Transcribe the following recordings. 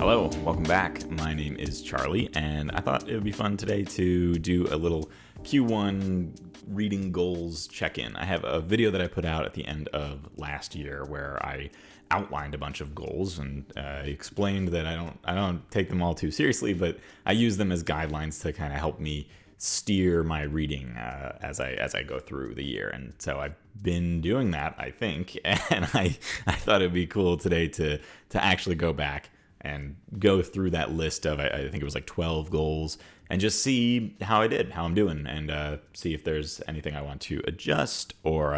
Hello, welcome back. My name is Charlie, and I thought it would be fun today to do a little Q1 reading goals check-in. I have a video that I put out at the end of last year where I outlined a bunch of goals and explained that I don't take them all too seriously, but I use them as guidelines to kind of help me steer my reading as I go through the year. And so I've been doing that, I think, and I thought it'd be cool today to actually go back and go through that list of, I think it was like 12 goals, and just see how I did, how I'm doing, and see if there's anything I want to adjust or,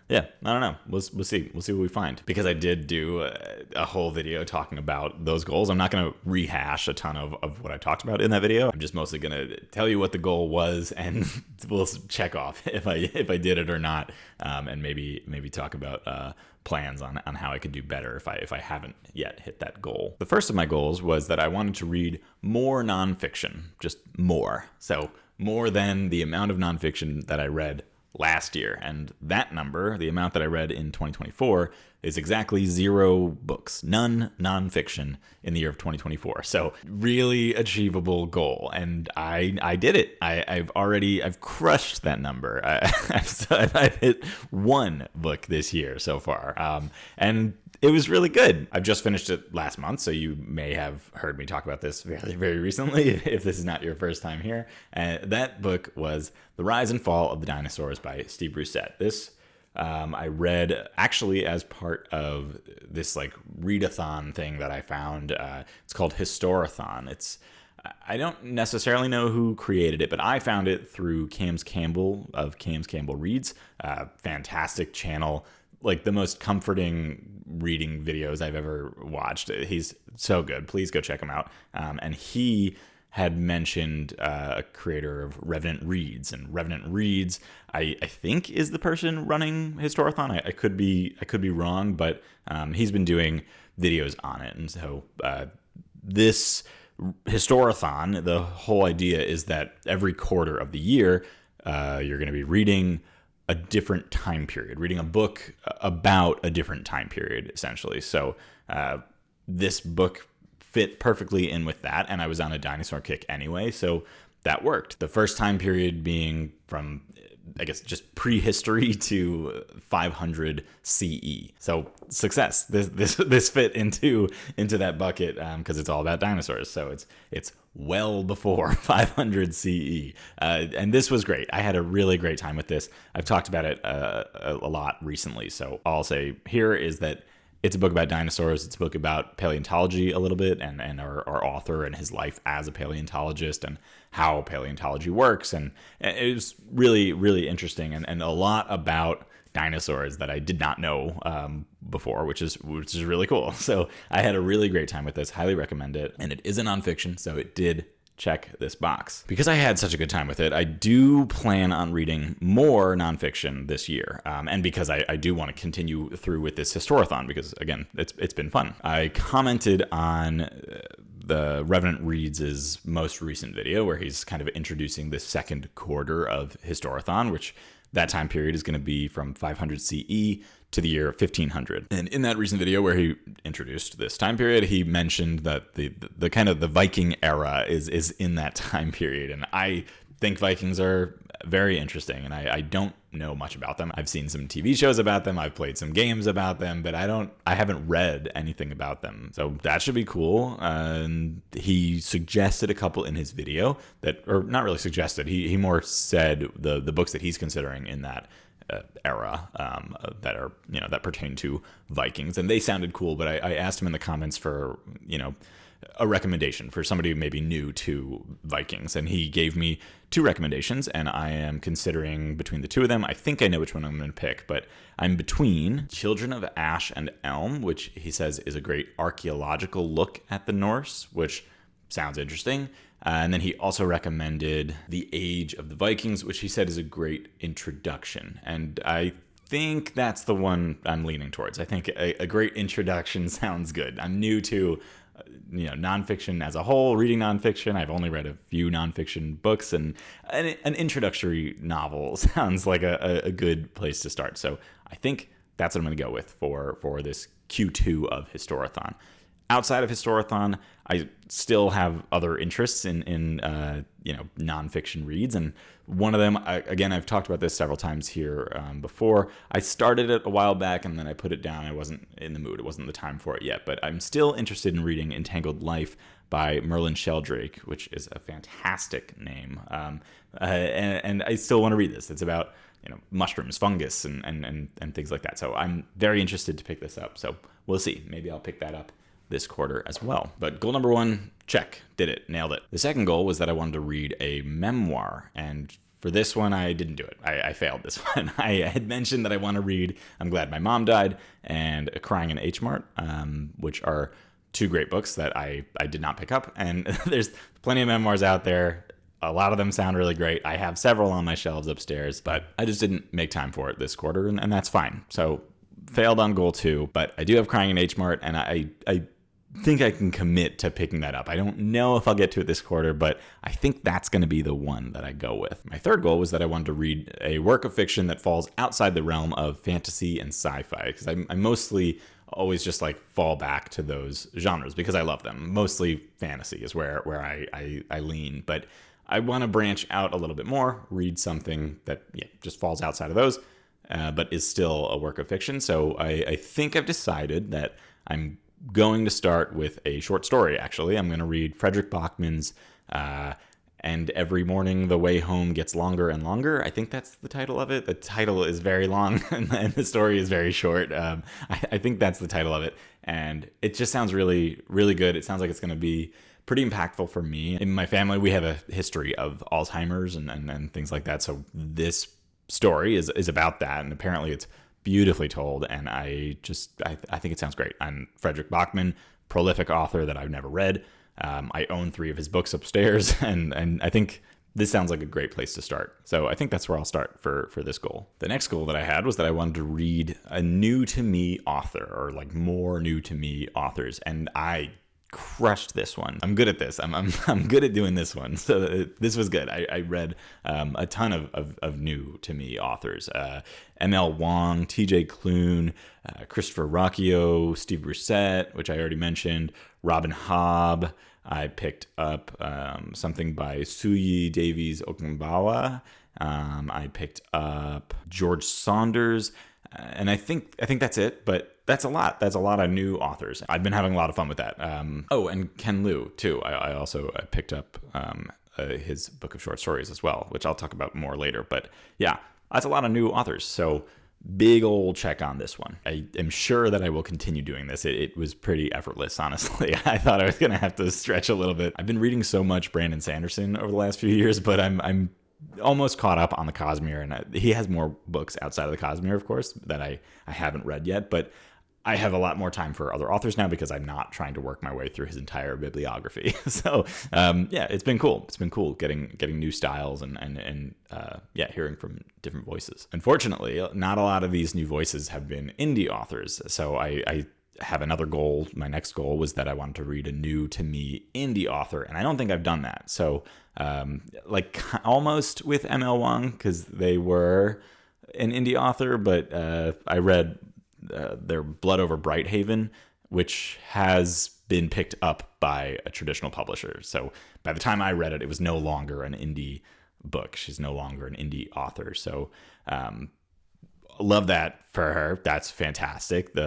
yeah, I don't know. We'll see. We'll see what we find. Because I did do a whole video talking about those goals. I'm not going to rehash a ton of what I talked about in that video. I'm just mostly going to tell you what the goal was, and we'll check off if I did it or not, and maybe talk about plans on how I could do better if I haven't yet hit that goal. The first of my goals was that I wanted to read more nonfiction, just more. So more than the amount of nonfiction that I read last year. And that number, the amount that I read in 2024, is exactly 0 books, none nonfiction in the year of 2024. So really achievable goal. And I did it. I've crushed that number. I've hit 1 book this year so far. And it was really good. I've just finished it last month, so you may have heard me talk about this very, very recently if this is not your first time here. That book was The Rise and Fall of the Dinosaurs by Steve Brusette. This I read actually as part of this like readathon thing that I found. It's called Historathon. I don't necessarily know who created it, but I found it through Campbell of Campbell Reads. Fantastic channel. Like the most comforting reading videos I've ever watched. He's so good. Please go check him out. And he had mentioned a creator of Revenant Reads, and Revenant Reads, I think, is the person running Historathon. I could be wrong, but he's been doing videos on it. And so this Historathon, the whole idea is that every quarter of the year, you're going to be reading a different time period, reading a book about a different time period, essentially. So this book fit perfectly in with that, and I was on a dinosaur kick anyway, so that worked. The first time period being from, I guess, just prehistory to 500 CE. So success. This fit into that bucket because it's all about dinosaurs. So it's well before 500 CE. And this was great. I had a really great time with this. I've talked about it a lot recently. So all I'll say here is that it's a book about dinosaurs. It's a book about paleontology a little bit, and our author and his life as a paleontologist and how paleontology works. And it was really, really interesting and a lot about dinosaurs that I did not know before, which is really cool. So I had a really great time with this. Highly recommend it. And it is a nonfiction, so it did check this box. Because I had such a good time with it, I do plan on reading more nonfiction this year. And because I do want to continue through with this Historathon, because again, it's been fun. I commented on the Revenant Reads' most recent video where he's kind of introducing the second quarter of Historathon, which that time period is going to be from 500 CE to the year 1500. And in that recent video where he introduced this time period, he mentioned that the kind of the Viking era is in that time period. And I think Vikings are very interesting, and I don't know much about them. I've seen some TV shows about them. I've played some games about them, but I haven't read anything about them. So that should be cool. And he suggested a couple in his video or not really suggested. He more said the books that he's considering in that era that are, that pertain to Vikings, and they sounded cool. But I asked him in the comments for, a recommendation for somebody maybe new to Vikings, and he gave me 2 recommendations, and I am considering between the 2 of them. I think I know which one I'm going to pick, but I'm between Children of Ash and Elm, which he says is a great archaeological look at the Norse, which sounds interesting. And then he also recommended The Age of the Vikings, which he said is a great introduction. And I think that's the one I'm leaning towards. I think a great introduction sounds good. I'm new to nonfiction as a whole, reading nonfiction. I've only read a few nonfiction books, and an introductory novel sounds like a good place to start. So I think that's what I'm going to go with for this Q2 of Historathon. outside of Historathon, I still have other interests in nonfiction reads, and one of them, again, I've talked about this several times here before. I started it a while back, and then I put it down. I wasn't in the mood. It wasn't the time for it yet, but I'm still interested in reading Entangled Life by Merlin Sheldrake, which is a fantastic name, and I still want to read this. It's about mushrooms, fungus, and things like that. So I'm very interested to pick this up. So we'll see. Maybe I'll pick that up this quarter as well. But goal number 1, check. Did it. Nailed it. The second goal was that I wanted to read a memoir. And for this one, I didn't do it. I failed this one. I had mentioned that I want to read I'm Glad My Mom Died and Crying in H Mart, which are 2 great books that I did not pick up. And there's plenty of memoirs out there. A lot of them sound really great. I have several on my shelves upstairs, but I just didn't make time for it this quarter, and that's fine. So failed on goal 2, but I do have Crying in H Mart, and I think I can commit to picking that up. I don't know if I'll get to it this quarter, but I think that's going to be the one that I go with. My third goal was that I wanted to read a work of fiction that falls outside the realm of fantasy and sci-fi, because I mostly always just fall back to those genres because I love them. Mostly fantasy is where I lean, but I want to branch out a little bit more, read something that just falls outside of those, but is still a work of fiction. So I think I've decided that I'm going to start with a short story, actually. I'm going to read Frederick Bachman's And Every Morning the Way Home Gets Longer and Longer. I think that's the title of it. The title is very long and the story is very short. I think that's the title of it. And it just sounds really, really good. It sounds like it's going to be pretty impactful for me. In my family, we have a history of Alzheimer's and things like that. So this story is about that. And apparently it's beautifully told. And I think it sounds great. I'm Frederick Bachman, prolific author that I've never read. I own 3 of his books upstairs, and I think this sounds like a great place to start. So I think that's where I'll start for this goal. The next goal that I had was that I wanted to read a new to me author, or more new to me authors, and I crushed this one. I'm good at this. I'm good at doing this one. So this was good. I read a ton of new to me authors. M.L. Wong, T.J. Klune, Christopher Rocchio, Steve Brusette, which I already mentioned, Robin Hobb. I picked up something by Suyi Davies Okumbawa. I picked up George Saunders. And I think that's it, but that's a lot. That's a lot of new authors. I've been having a lot of fun with that. And Ken Liu, too. I also picked up his book of short stories as well, which I'll talk about more later. But yeah, that's a lot of new authors. So big old check on this one. I am sure that I will continue doing this. It was pretty effortless, honestly. I thought I was going to have to stretch a little bit. I've been reading so much Brandon Sanderson over the last few years, but I'm almost caught up on the Cosmere, and he has more books outside of the Cosmere, of course, that I haven't read yet, but I have a lot more time for other authors now because I'm not trying to work my way through his entire bibliography. So it's been cool. It's been cool getting new styles and hearing from different voices. Unfortunately, not a lot of these new voices have been indie authors. So I have another goal. My next goal was that I wanted to read a new to me indie author, and I don't think I've done that. So almost with ML Wang, because they were an indie author, but I read their Blood Over Brighthaven, which has been picked up by a traditional publisher. So by the time I read it, it was no longer an indie book. She's no longer an indie author. So love that for her. That's fantastic.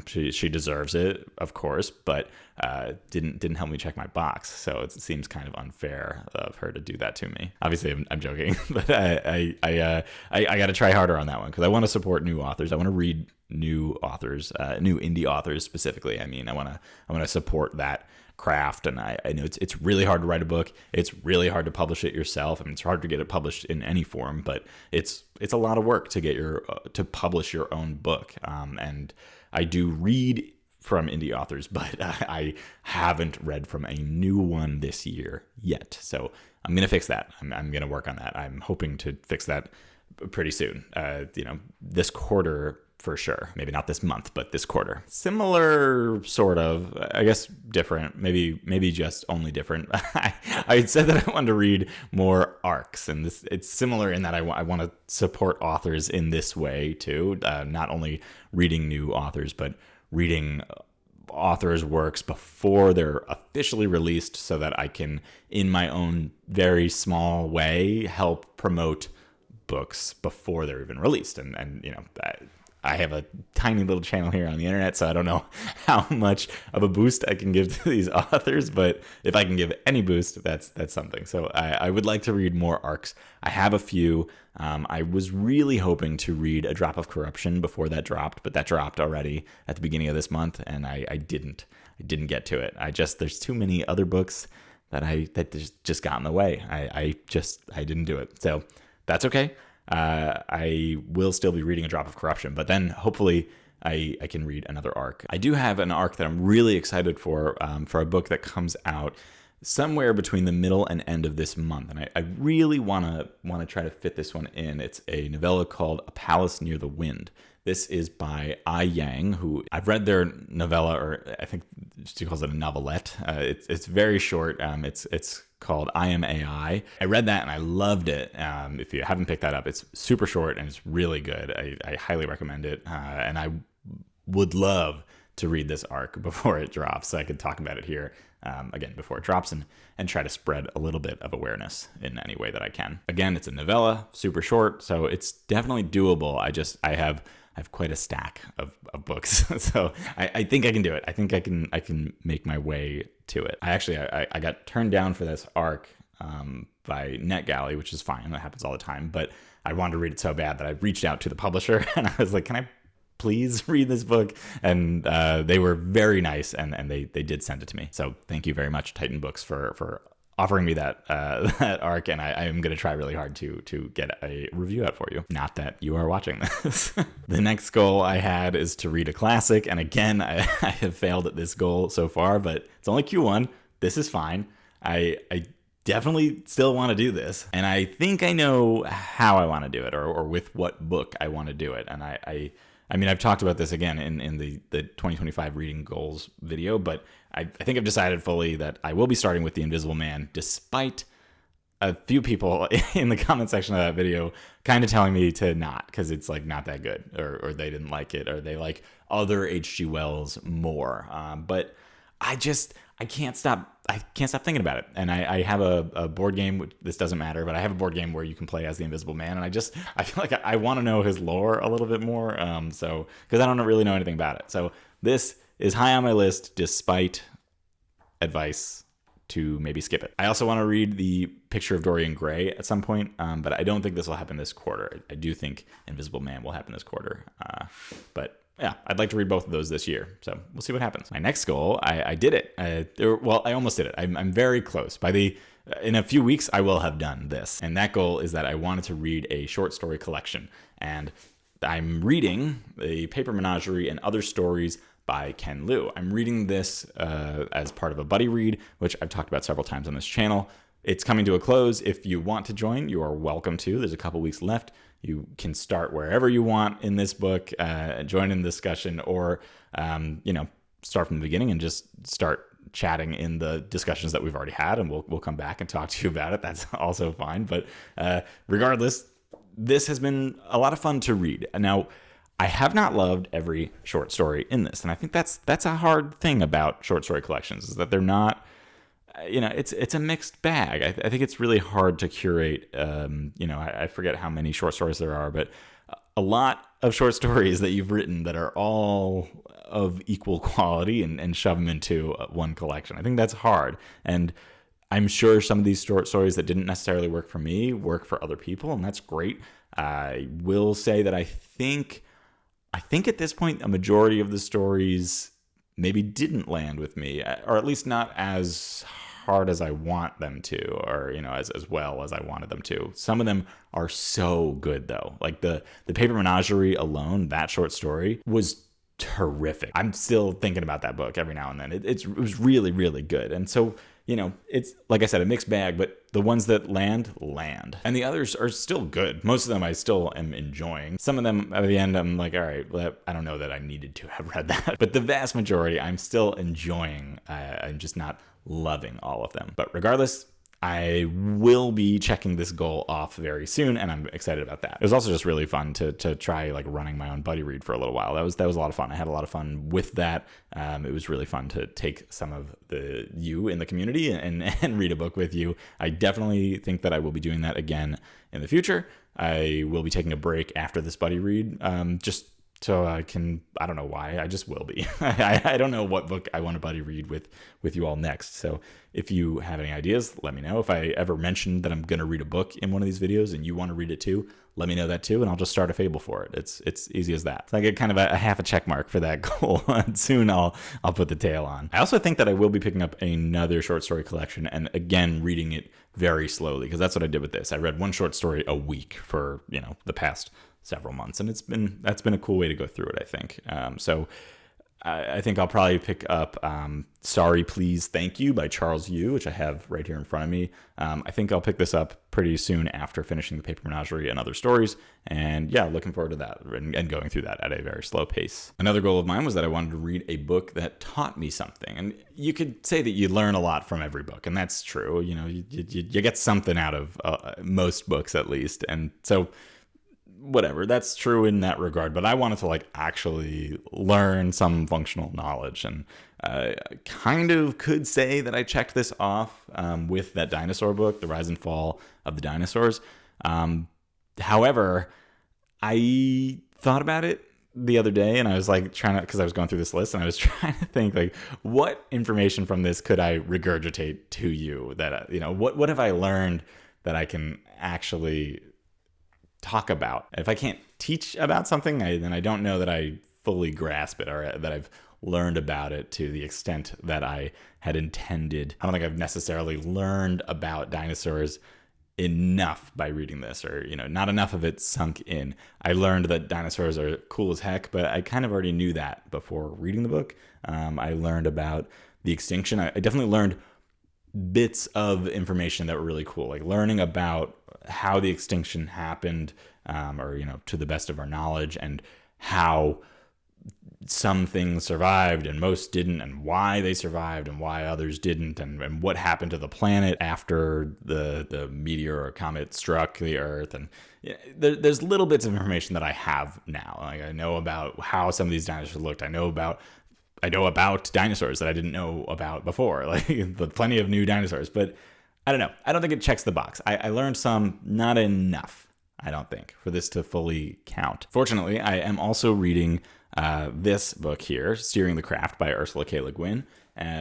She deserves it, of course, but didn't help me check my box. So it seems kind of unfair of her to do that to me. Obviously, I'm joking, but I got to try harder on that one because I want to support new authors. I want to read new authors, new indie authors specifically. I mean, I want to support that craft, and I know it's really hard to write a book. It's really hard to publish it yourself. I mean, it's hard to get it published in any form, but it's a lot of work to get to publish your own book. And I do read from indie authors, but I haven't read from a new one this year yet. So I'm gonna fix that. I'm gonna work on that. I'm hoping to fix that pretty soon. This quarter. For sure. Maybe not this month, but this quarter. Similar, sort of, I guess different, maybe just only different. I said that I wanted to read more arcs, and it's similar in that I want to support authors in this way too. Not only reading new authors, but reading authors' works before they're officially released so that I can, in my own very small way, help promote books before they're even released. And you know, I have a tiny little channel here on the internet, so I don't know how much of a boost I can give to these authors, but if I can give any boost, that's something. So I would like to read more arcs. I have a few. I was really hoping to read A Drop of Corruption before that dropped, but that dropped already at the beginning of this month, and I didn't get to it. There's too many other books that just got in the way. I didn't do it. So that's okay. I will still be reading A Drop of Corruption, but then hopefully I can read another arc. I do have an arc that I'm really excited for a book that comes out somewhere between the middle and end of this month, and I really want to try to fit this one in. It's a novella called A Palace Near the Wind. This is by Ai Yang, who I've read their novella, or I think she calls it a novelette. It's very short. It's called I Am AI. I read that and I loved it. If you haven't picked that up, it's super short and it's really good. I highly recommend it. And I would love to read this arc before it drops, so I could talk about it here again before it drops and try to spread a little bit of awareness in any way that I can. Again, it's a novella, super short, so it's definitely doable. I have quite a stack of books, so I think I can do it. I think I can make my way to it. I got turned down for this arc by NetGalley, which is fine. That happens all the time. But I wanted to read it so bad that I reached out to the publisher and I was like, "Can I please read this book?" And they were very nice, and they did send it to me. So thank you very much, Titan Books, for offering me that arc, and I am going to try really hard to get a review out for you. Not that you are watching this. The next goal I had is to read a classic, and again, I have failed at this goal so far, but it's only Q1. This is fine. I definitely still want to do this, and I think I know how I want to do it, or with what book I want to do it, and I mean, I've talked about this again in the 2025 reading goals video, but I think I've decided fully that I will be starting with The Invisible Man, despite a few people in the comment section of that video kind of telling me to not, because it's like not that good, or they didn't like it, or they like other H.G. Wells more. But I can't stop thinking about it. And I have a board game. This doesn't matter, but I have a board game where you can play as the Invisible Man, and I feel like I want to know his lore a little bit more. So because I don't really know anything about it. So this is high on my list, despite advice to maybe skip it. I also want to read The Picture of Dorian Gray at some point, but I don't think this will happen this quarter. I do think Invisible Man will happen this quarter, but yeah, I'd like to read both of those this year, so we'll see what happens. My next goal, I did it. I almost did it. I'm very close. In a few weeks, I will have done this, and that goal is that I wanted to read a short story collection, and I'm reading The Paper Menagerie and Other Stories by Ken Liu. I'm reading this as part of a buddy read, which I've talked about several times on this channel. It's coming to a close. If you want to join, you are welcome to. There's a couple weeks left. You can start wherever you want in this book, join in the discussion, or start from the beginning and just start chatting in the discussions that we've already had, and we'll come back and talk to you about it. That's also fine. But regardless, this has been a lot of fun to read. Now, I have not loved every short story in this, and I think that's a hard thing about short story collections, is that they're not, it's a mixed bag. I think it's really hard to curate. I forget how many short stories there are, but a lot of short stories that you've written that are all of equal quality and shove them into one collection. I think that's hard, and I'm sure some of these short stories that didn't necessarily work for me work for other people, and that's great. I will say that I think at this point, a majority of the stories maybe didn't land with me, or at least not as hard as I want them to, or as well as I wanted them to. Some of them are so good though. Like the Paper Menagerie alone, that short story was terrific. I'm still thinking about that book every now and then. It was really, really good. And so, it's, like I said, a mixed bag, but the ones that land. And the others are still good. Most of them I still am enjoying. Some of them at the end, I'm like, all right, well, I don't know that I needed to have read that. But the vast majority I'm still enjoying. I'm just not loving all of them. But regardless, I will be checking this goal off very soon, and I'm excited about that. It was also just really fun to try like running my own buddy read for a little while. That was a lot of fun. I had a lot of fun with that. It was really fun to take some of you in the community and read a book with you. I definitely think that I will be doing that again in the future. I will be taking a break after this buddy read, just so I don't know why, I just will be. I don't know what book I want to buddy read with you all next. So if you have any ideas, let me know. If I ever mention that I'm going to read a book in one of these videos and you want to read it too, let me know that too, and I'll just start a Fable for it. It's easy as that. So I get kind of a half a check mark for that goal. Soon I'll put the tail on. I also think that I will be picking up another short story collection, and again, reading it very slowly, because that's what I did with this. I read one short story a week for, the past several months, and that's been a cool way to go through it, I think. So I think I'll probably pick up Sorry, Please, Thank You by Charles Yu, which I have right here in front of me. I think I'll pick this up pretty soon after finishing The Paper Menagerie and Other Stories. And yeah, looking forward to that and going through that at a very slow pace. Another goal of mine was that I wanted to read a book that taught me something. And you could say that you learn a lot from every book, and that's true. You get something out of most books, at least. And so whatever, that's true in that regard, but I wanted to actually learn some functional knowledge, and kind of could say that I checked this off with that dinosaur book, The Rise and Fall of the Dinosaurs. However, I thought about it the other day, and I was because I was going through this list, and I was trying to think what information from this could I regurgitate to you that what have I learned that I can actually talk about. If I can't teach about something, then I don't know that I fully grasp it, or that I've learned about it to the extent that I had intended. I don't think I've necessarily learned about dinosaurs enough by reading this, or not enough of it sunk in. I learned that dinosaurs are cool as heck, but I kind of already knew that before reading the book. I learned about the extinction. I definitely learned bits of information that were really cool, like learning about how the extinction happened, or to the best of our knowledge, and how some things survived and most didn't, and why they survived and why others didn't, and what happened to the planet after the meteor or comet struck the Earth. And there's little bits of information that I have now. I know about how some of these dinosaurs looked. I know about dinosaurs that I didn't know about before, plenty of new dinosaurs, but I don't know. I don't think it checks the box. I learned some, not enough, I don't think, for this to fully count. Fortunately, I am also reading this book here, Steering the Craft by Ursula K. Le Guin,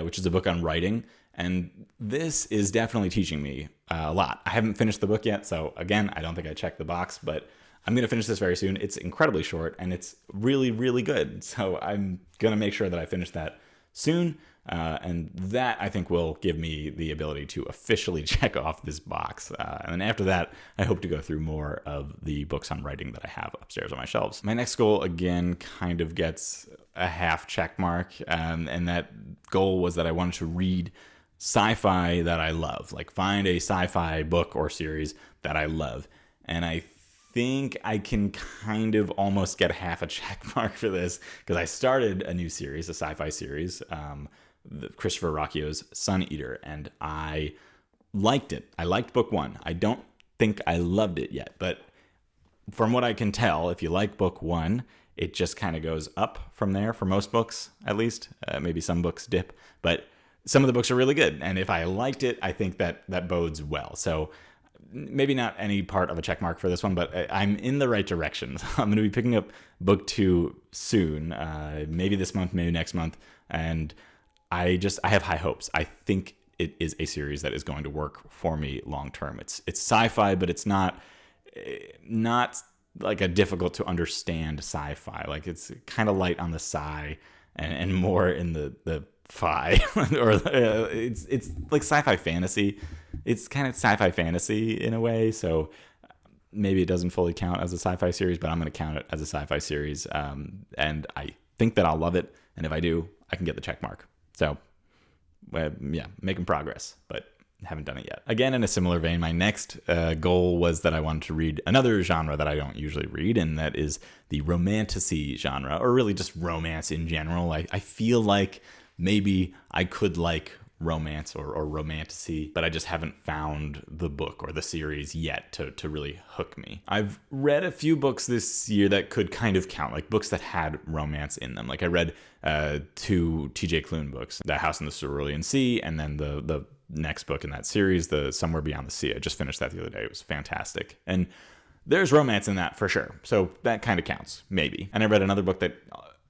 which is a book on writing. And this is definitely teaching me a lot. I haven't finished the book yet, so again, I don't think I checked the box, but I'm going to finish this very soon. It's incredibly short, and it's really, really good. So I'm going to make sure that I finish that soon. And that, I think, will give me the ability to officially check off this box. And then after that, I hope to go through more of the books on writing that I have upstairs on my shelves. My next goal, again, kind of gets a half check mark. And that goal was that I wanted to read sci-fi that I love. Find a sci-fi book or series that I love. And I think I can kind of almost get half a check mark for this, because I started a new series, a sci-fi series, Christopher Rocchio's Sun Eater, and I liked it. I liked book one. I don't think I loved it yet, but from what I can tell, if you like book one, it just kind of goes up from there for most books, at least. Maybe some books dip, but some of the books are really good. And if I liked it, I think that bodes well. So maybe not any part of a check mark for this one, but I'm in the right direction. So I'm going to be picking up book two soon, maybe this month, maybe next month. And I have high hopes. I think it is a series that is going to work for me long term. It's sci-fi, but it's not like a difficult to understand sci-fi. It's kind of light on the sci and more in the fi, or it's like sci-fi fantasy. It's kind of sci-fi fantasy in a way, so maybe it doesn't fully count as a sci-fi series, but I'm going to count it as a sci-fi series, and I think that I'll love it, and if I do, I can get the check mark. So, yeah, making progress, but haven't done it yet. Again, in a similar vein, my next goal was that I wanted to read another genre that I don't usually read, and that is the romantasy genre, or really just romance in general. I feel like maybe I could like romance or romantasy, but I just haven't found the book or the series yet to really hook me. I've read a few books this year that could kind of count, like books that had romance in them. Like I read 2 TJ Klune books, The House in the Cerulean Sea, and then the next book in that series, The Somewhere Beyond the Sea. I just finished that the other day. It was fantastic. And there's romance in that for sure. So that kind of counts, maybe. And I read another book that,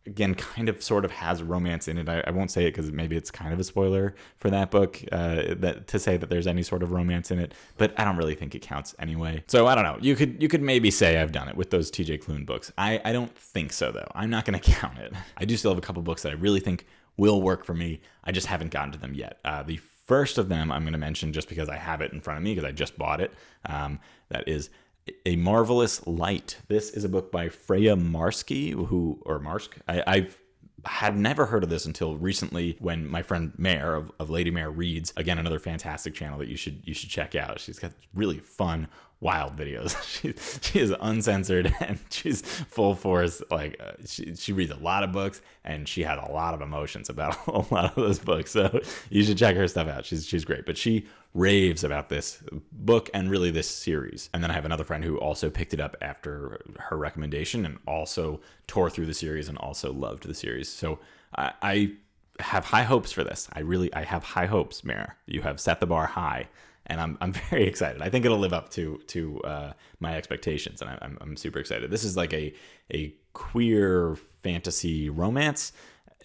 again, kind of sort of has romance in it. I won't say it because maybe it's kind of a spoiler for that book that to say that there's any sort of romance in it, but I don't really think it counts anyway. So I don't know. You could maybe say I've done it with those TJ Klune books. I don't think so, though. I'm not going to count it. I do still have a couple books that I really think will work for me. I just haven't gotten to them yet. The first of them I'm going to mention just because I have it in front of me because I just bought it. That is A Marvelous Light. This is a book by Freya Marski, I've had never heard of this until recently when my friend Mair of Lady Mair Reads, again, another fantastic channel that you should check out. She's got really fun, wild videos. She is uncensored and she's full force. Like she reads a lot of books and she had a lot of emotions about a lot of those books. So you should check her stuff out. She's great. But she raves about this book and really this series. And then I have another friend who also picked it up after her recommendation and also tore through the series and also loved the series. So I have high hopes for this. I have high hopes, Mair. You have set the bar high. And I'm very excited. I think it'll live up to my expectations, and I'm super excited. This is like a queer fantasy romance.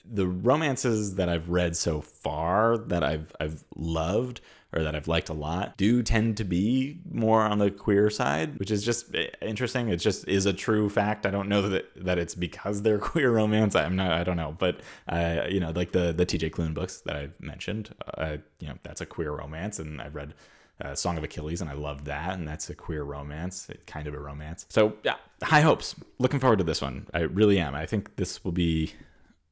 The romances that I've read so far that I've loved or that I've liked a lot do tend to be more on the queer side, which is just interesting. It just is a true fact. I don't know that it's because they're queer romance. I don't know, but like the TJ Klune books that I've mentioned, that's a queer romance, and I've read Song of Achilles, and I loved that, and that's a queer romance, kind of a romance. So yeah, high hopes. Looking forward to this one. I really am. I think this will be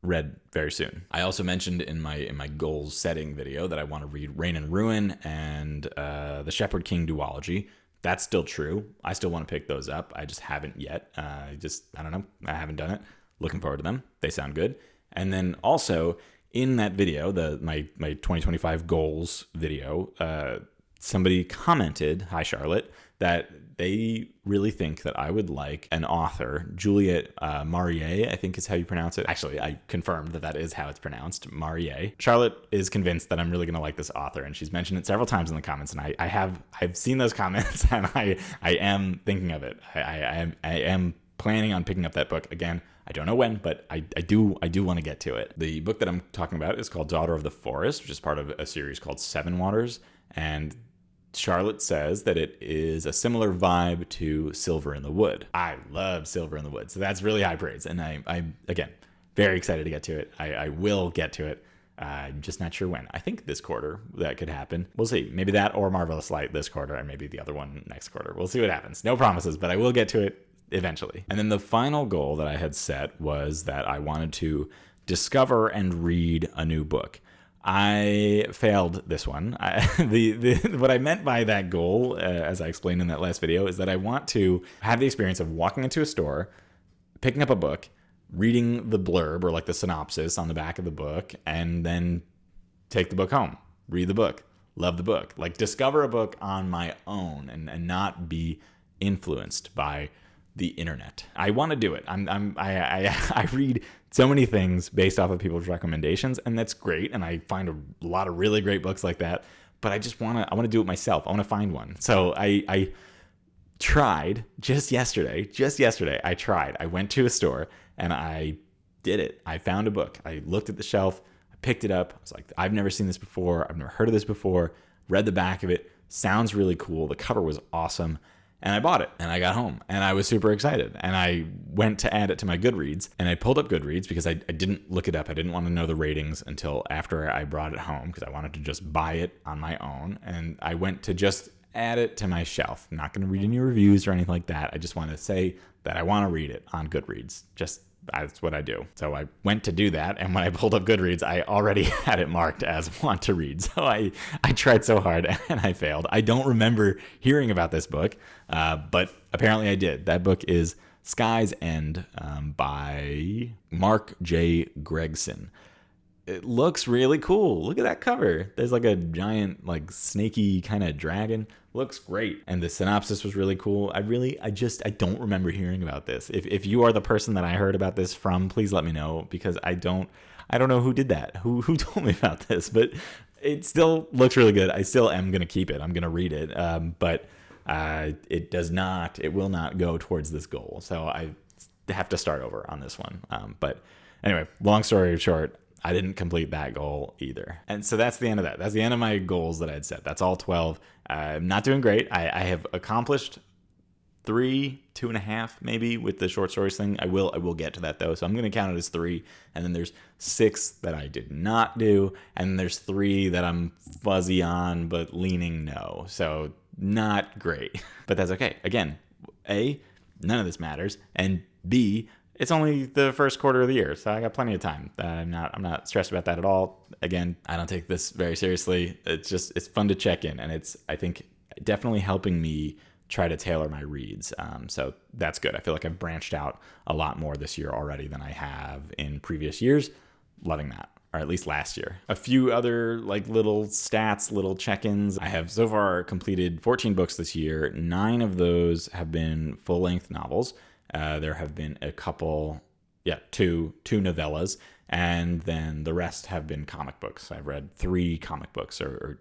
read very soon. I also mentioned in my goals setting video that I want to read Reign and Ruin and the Shepherd King duology. That's still true. I still want to pick those up. I just haven't yet. I don't know. I haven't done it. Looking forward to them. They sound good. And then also in that video, my 2025 goals video, somebody commented, hi Charlotte, that they really think that I would like an author, Juliet Mair, I think is how you pronounce it. Actually, I confirmed that is how it's pronounced, Mair. Charlotte is convinced that I'm really going to like this author, and she's mentioned it several times in the comments, and I've seen those comments, and I am thinking of it. I am planning on picking up that book again. I don't know when, but I do want to get to it. The book that I'm talking about is called Daughter of the Forest, which is part of a series called Seven Waters, and Charlotte says that it is a similar vibe to Silver in the Wood. I love Silver in the Wood, so that's really high praise. And I'm again, very excited to get to it. I will get to it. I'm just not sure when. I think this quarter that could happen. We'll see. Maybe that or Marvelous Light this quarter, and maybe the other one next quarter. We'll see what happens. No promises, but I will get to it eventually. And then the final goal that I had set was that I wanted to discover and read a new book. I failed this one. What I meant by that goal, as I explained in that last video, is that I want to have the experience of walking into a store, picking up a book, reading the blurb or like the synopsis on the back of the book, and then take the book home, read the book, love the book, like discover a book on my own and not be influenced by the internet. I want to do it. I read so many things based off of people's recommendations, and that's great. And I find a lot of really great books like that. But I want to do it myself. I want to find one. So I tried just yesterday. I tried. I went to a store and I did it. I found a book. I looked at the shelf. I picked it up. I was like, I've never seen this before. I've never heard of this before. Read the back of it. Sounds really cool. The cover was awesome. And I bought it, and I got home, and I was super excited. And I went to add it to my Goodreads, and I pulled up Goodreads because I didn't look it up. I didn't want to know the ratings until after I brought it home because I wanted to just buy it on my own. And I went to just add it to my shelf. I'm not going to read any reviews or anything like that. I just want to say that I want to read it on Goodreads. That's what I do. So I went to do that, and when I pulled up Goodreads, I already had it marked as want to read. So I tried so hard, and I failed. I don't remember hearing about this book, but apparently I did. That book is Sky's End by Mark J. Gregson. it looks really cool. Look at that cover. There's like a giant, like snaky kind of dragon. Looks great. And the synopsis was really cool. I don't remember hearing about this. If you are the person that I heard about this from, please let me know, because I don't know who did that. Who told me about this, but it still looks really good. I still am going to keep it. I'm going to read it. But it will not go towards this goal. So I have to start over on this one. But anyway, long story short, I didn't complete that goal either. And so that's the end of that. That's the end of my goals that I had set. That's all 12. I'm not doing great. I have accomplished 3, 2.5 maybe with the short stories thing. I will get to that though. So I'm going to count it as 3. And then there's 6 that I did not do. And there's 3 that I'm fuzzy on, but leaning no. So not great, but that's okay. Again, A, none of this matters. And B, it's only the first quarter of the year, so I got plenty of time. I'm not stressed about that at all. Again, I don't take this very seriously. It's fun to check in, and it's, I think, definitely helping me try to tailor my reads. So that's good. I feel like I've branched out a lot more this year already than I have in previous years. Loving that, or at least last year. A few other like little stats, little check-ins. I have so far completed 14 books this year. 9 of those have been full-length novels. There have been a couple, two novellas, and then the rest have been comic books. I've read 3 comic books, or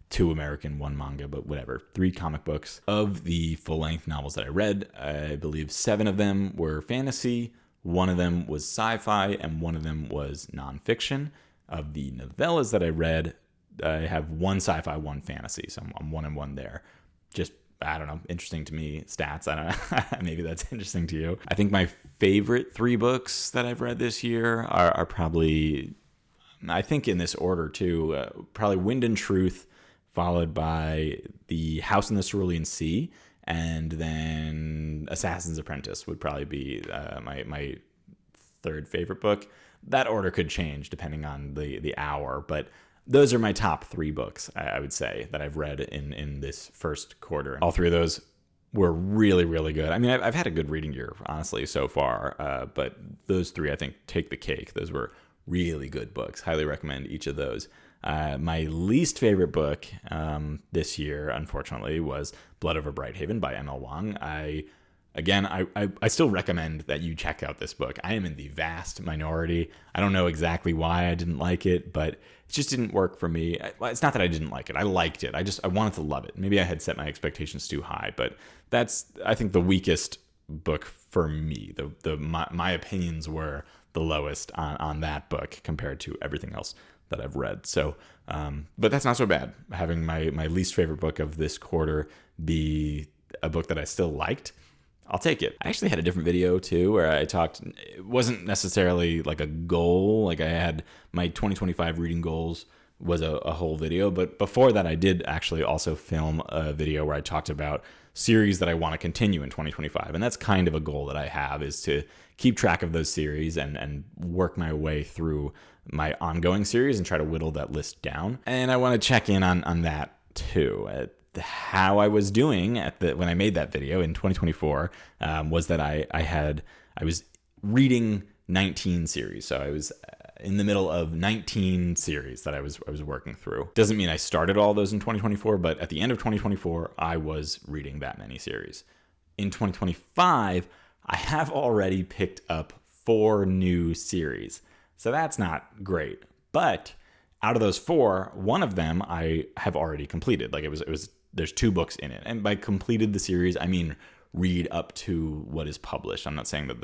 2 American, 1 manga, but whatever. 3 comic books. Of the full-length novels that I read, I believe 7 of them were fantasy, 1 of them was sci-fi, and 1 of them was nonfiction. Of the novellas that I read, I have 1 sci-fi, 1 fantasy, so I'm 1 and 1 there. Just, I don't know, interesting to me, stats. I don't know, maybe that's interesting to you. I think my favorite 3 books that I've read this year are probably, I think in this order too, probably Wind and Truth, followed by The House in the Cerulean Sea, and then Assassin's Apprentice would probably be my 3rd favorite book. That order could change depending on the hour, but those are my top 3 books, I would say, that I've read in this first quarter. All 3 of those were really, really good. I mean, I've had a good reading year, honestly, so far, but those 3, I think, take the cake. Those were really good books. Highly recommend each of those. My least favorite book this year, unfortunately, was Blood Over Brighthaven by M.L. Wang. I still recommend that you check out this book. I am in the vast minority. I don't know exactly why I didn't like it, but it just didn't work for me. It's not that I didn't like it. I liked it. I wanted to love it. Maybe I had set my expectations too high, but that's, I think, the weakest book for me. My opinions were the lowest on that book compared to everything else that I've read. So, but that's not so bad. Having my least favorite book of this quarter be a book that I still liked, I'll take it. I actually had a different video too where I talked, it wasn't necessarily like a goal, like I had my 2025 reading goals was a whole video, but before that I did actually also film a video where I talked about series that I want to continue in 2025, and that's kind of a goal that I have, is to keep track of those series and work my way through my ongoing series and try to whittle that list down. And I want to check in on that too. How I was doing when I made that video in 2024 was that I was reading 19 series. So I was in the middle of 19 series that I was working through. Doesn't mean I started all those in 2024, but at the end of 2024, I was reading that many series. In 2025, I have already picked up 4 new series. So that's not great. But out of those 4, one of them I have already completed. Like it was there's 2 books in it. And by completed the series, I mean read up to what is published. I'm not saying that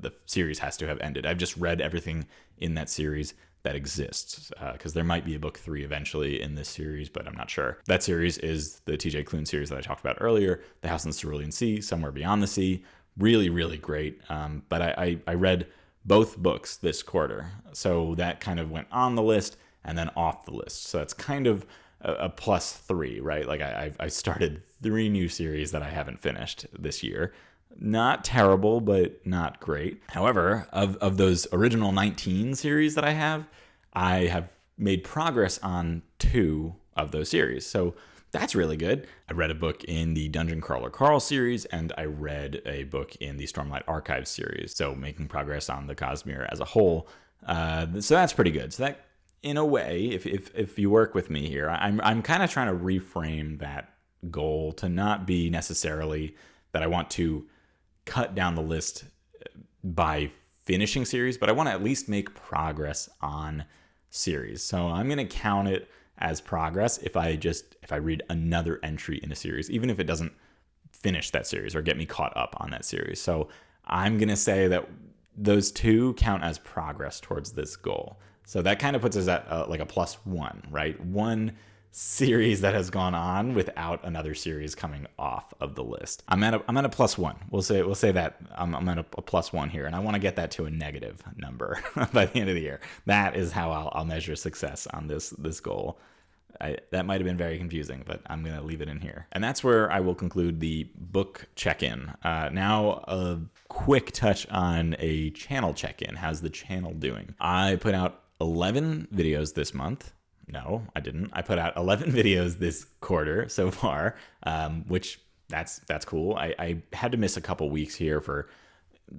the series has to have ended. I've just read everything in that series that exists, because there might be a book 3 eventually in this series, but I'm not sure. That series is the TJ Klune series that I talked about earlier, The House in the Cerulean Sea, Somewhere Beyond the Sea. Really, really great. But I read both books this quarter, so that kind of went on the list and then off the list. So that's kind of a +3, right? Like I started 3 new series that I haven't finished this year. Not terrible, but not great. However, of those original 19 series that I have made progress on 2 of those series. So that's really good. I read a book in the Dungeon Crawler Carl series, and I read a book in the Stormlight Archives series. So making progress on the Cosmere as a whole. So that's pretty good. So that, in a way, if you work with me here, I'm kind of trying to reframe that goal to not be necessarily that I want to cut down the list by finishing series, but I want to at least make progress on series. So I'm going to count it as progress if I read another entry in a series, even if it doesn't finish that series or get me caught up on that series. So I'm going to say that those two count as progress towards this goal. So that kind of puts us at like a +1, right? One series that has gone on without another series coming off of the list. I'm at a +1. We'll say that I'm at a +1 here, and I want to get that to a negative number by the end of the year. That is how I'll measure success on this goal. That might have been very confusing, but I'm going to leave it in here. And that's where I will conclude the book check-in. Now, a quick touch on a channel check-in. How's the channel doing? I put out 11 videos this month. No, I didn't. I put out 11 videos this quarter so far, which that's cool. I had to miss a couple weeks here for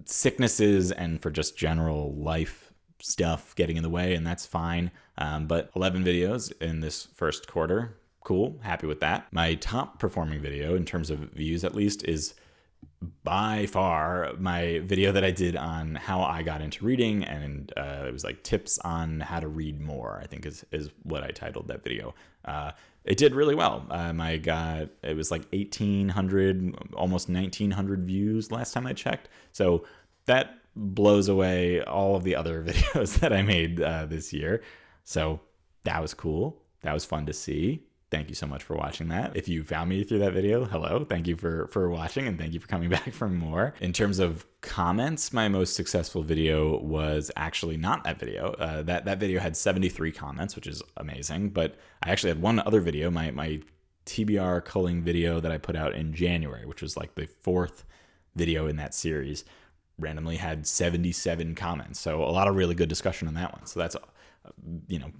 sicknesses and for just general life stuff getting in the way, and that's fine. But 11 videos in this first quarter. Cool. Happy with that. My top performing video, in terms of views at least, is by far my video that I did on how I got into reading, and it was like tips on how to read more, I think is what I titled that video. It did really well. It was like 1,800, almost 1,900 views last time I checked. So that blows away all of the other videos that I made this year. So that was cool. That was fun to see. Thank you so much for watching that. If you found me through that video, hello. Thank you for watching, and thank you for coming back for more. In terms of comments, my most successful video was actually not that video. That video had 73 comments, which is amazing. But I actually had one other video, my TBR culling video that I put out in January, which was like the 4th video in that series, randomly had 77 comments. So a lot of really good discussion on that one. So that's,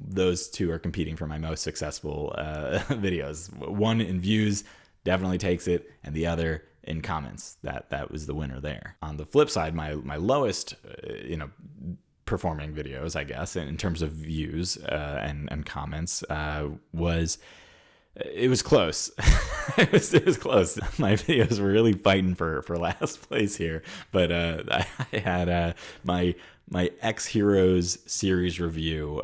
those two are competing for my most successful videos. One in views definitely takes it, and the other in comments. That was the winner there. On the flip side, my lowest, performing videos, I guess, in terms of views and comments, it was close. it was close. My videos were really fighting for last place here, but I had my X Heroes series review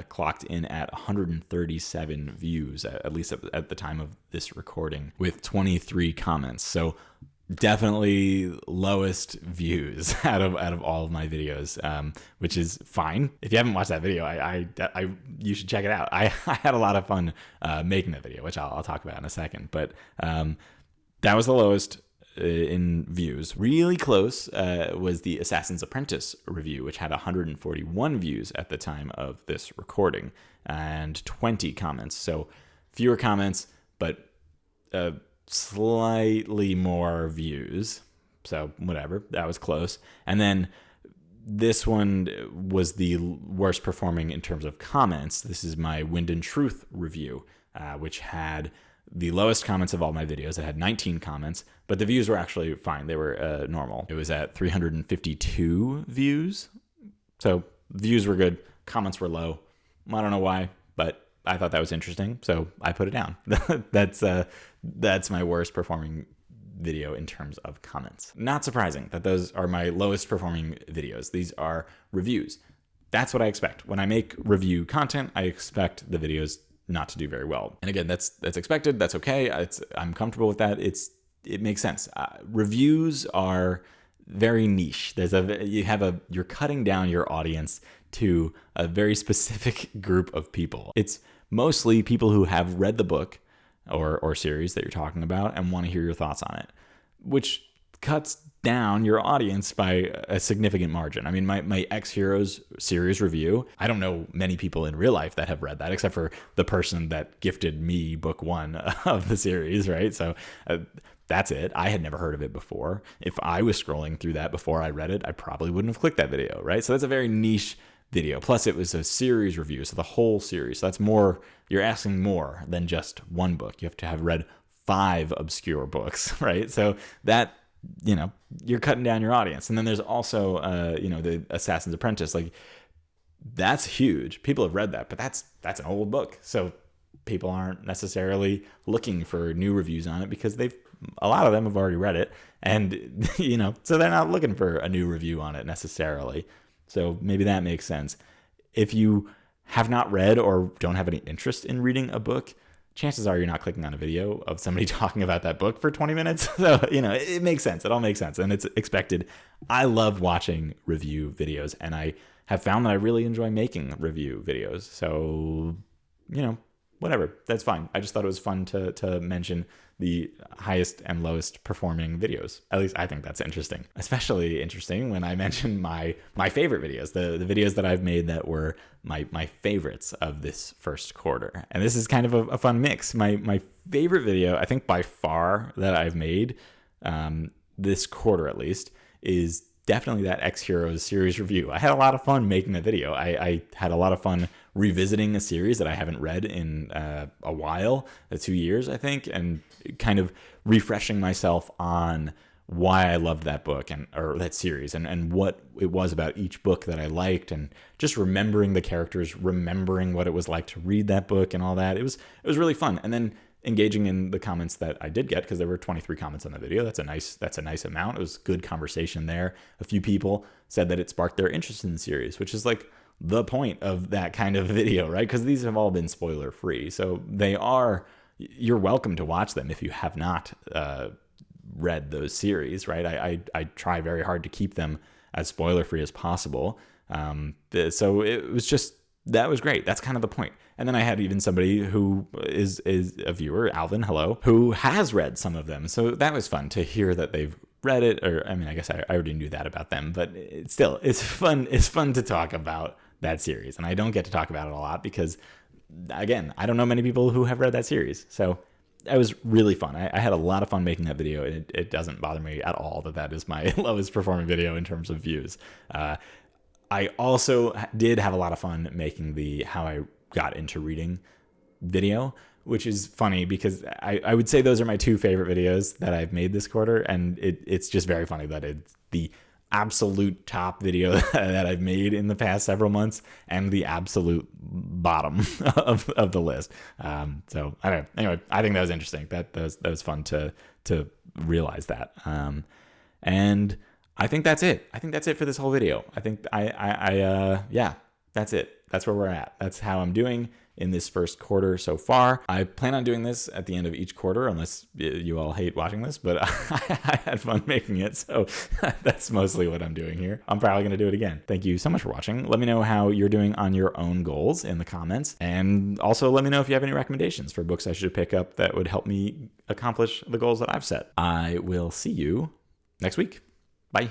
clocked in at 137 views, at least at the time of this recording, with 23 comments. So definitely lowest views out of all of my videos, which is fine. If you haven't watched that video, you should check it out. I had a lot of fun making that video, which I'll talk about in a second. But that was the lowest in views. Really close was the Assassin's Apprentice review, which had 141 views at the time of this recording and 20 comments. So fewer comments, but slightly more views. So whatever, that was close. And then this one was the worst performing in terms of comments. This is my Wind and Truth review, which had the lowest comments of all my videos. It had 19 comments, but the views were actually fine. They were normal. It was at 352 views. So views were good. Comments were low. I don't know why, but I thought that was interesting, so I put it down. That's my worst performing video in terms of comments. Not surprising that those are my lowest performing videos. These are reviews. That's what I expect. When I make review content, I expect the videos not to do very well. And again, that's expected. That's okay. I'm comfortable with that. It makes sense. Reviews are very niche. You're cutting down your audience to a very specific group of people. It's mostly people who have read the book or series that you're talking about and want to hear your thoughts on it, which cuts down your audience by a significant margin. I mean, my X Heroes series review, I don't know many people in real life that have read that, except for the person that gifted me book 1 of the series, right? So that's it. I had never heard of it before. If I was scrolling through that before I read it, I probably wouldn't have clicked that video, right? So that's a very niche video. Plus, it was a series review, so the whole series. So that's more, you're asking more than just one book. You have to have read 5 obscure books, right? So that, you're cutting down your audience. And then there's also, the Assassin's Apprentice. Like, that's huge. People have read that, but that's an old book. So people aren't necessarily looking for new reviews on it because a lot of them have already read it. And, so they're not looking for a new review on it necessarily. So maybe that makes sense. If you have not read or don't have any interest in reading a book, chances are you're not clicking on a video of somebody talking about that book for 20 minutes. So, it makes sense. It all makes sense. And it's expected. I love watching review videos, and I have found that I really enjoy making review videos. So, whatever. That's fine. I just thought it was fun to mention the highest and lowest performing videos. At least I think that's interesting. Especially interesting when I mention my favorite videos, the videos that I've made that were my favorites of this first quarter. And this is kind of a fun mix. My favorite video, I think by far, that I've made this quarter at least, is definitely that X Heroes series review. I had a lot of fun making that video. I had a lot of fun revisiting a series that I haven't read in a while, 2 years, I think, and kind of refreshing myself on why I loved that book or that series and what it was about each book that I liked, and just remembering the characters, remembering what it was like to read that book and all that. It was really fun. And then engaging in the comments that I did get, because there were 23 comments on the video. That's a nice amount. It was good conversation there. A few people said that it sparked their interest in the series, which is like the point of that kind of video, right? Because these have all been spoiler free. So you're welcome to watch them if you have not read those series, right? I try very hard to keep them as spoiler free as possible. So it was just, that was great. That's kind of the point. And then I had even somebody who is a viewer, Alvin, hello, who has read some of them. So that was fun to hear that they've read it. Or, I mean, I guess I already knew that about them, but it's fun. It's fun to talk about that series. And I don't get to talk about it a lot because, again, I don't know many people who have read that series. So that was really fun. I had a lot of fun making that video. It doesn't bother me at all that is my lowest performing video in terms of views. I also did have a lot of fun making the how I got into reading video, which is funny because I would say those are my two favorite videos that I've made this quarter. And it's just very funny that it's the absolute top video that I've made in the past several months and the absolute bottom of the list. So I don't know. Anyway, I think that was interesting. That was fun to realize that. And I think that's it. I think that's it for this whole video. I think yeah, that's it. That's where we're at. That's how I'm doing in this first quarter so far. I plan on doing this at the end of each quarter, unless you all hate watching this, but I had fun making it. So that's mostly what I'm doing here. I'm probably going to do it again. Thank you so much for watching. Let me know how you're doing on your own goals in the comments. And also let me know if you have any recommendations for books I should pick up that would help me accomplish the goals that I've set. I will see you next week. Bye.